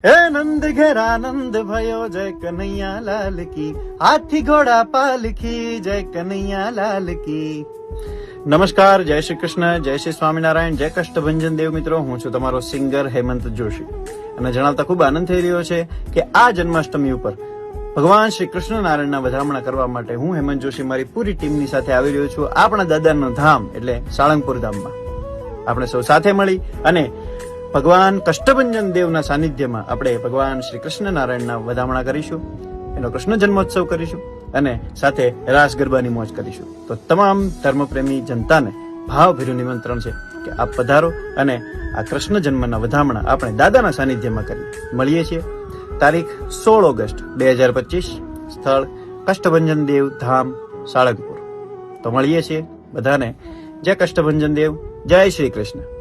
હે નંદ ઘેર આનંદ ભયો જય કનૈયા લાલ કી, હાથી ઘોડા પાલખી જય કનૈયા લાલ કી. નમસ્કાર, જય શ્રી કૃષ્ણ, જય શ્રી સ્વામિનારાયણ, જય કષ્ટભંજન દેવ મિત્રો. હું છું તમારો સિંગર હેમંત જોશી અને જણાવતા ખૂબ આનંદ થઈ રહ્યો છે કે આ જન્માષ્ટમી ઉપર ભગવાન શ્રી કૃષ્ણ નારાયણના વધામણા કરવા માટે હું હેમંત જોશી મારી પૂરી ટીમની સાથે આવી રહ્યો છું આપણા દાદાનું ધામ એટલે સાળંગપુર ધામમાં. આપણે સૌ સાથે મળી અને ભગવાન કષ્ટભંજન દેવના સાનિધ્યમાં આપણે ભગવાન શ્રી કૃષ્ણ નારાયણના વધામણા કરીશું, એનો કૃષ્ણ જન્મોત્સવ કરીશું અને સાથે રાસ ગરબાની મોજ કરીશું. તો તમામ ધર્મપ્રેમી જનતાને ભાવભર્યું નિમંત્રણ છે કે આપ પધારો અને આ કૃષ્ણ જન્મના વધામણા આપણે દાદાના સાનિધ્યમાં કરીએ. મળીએ છીએ તારીખ 16 ઓગસ્ટ 2025, સ્થળ કષ્ટભંજન દેવ ધામ સાળંગપુર. તો મળીએ છીએ બધાને. જય કષ્ટભંજન દેવ, જય શ્રી કૃષ્ણ.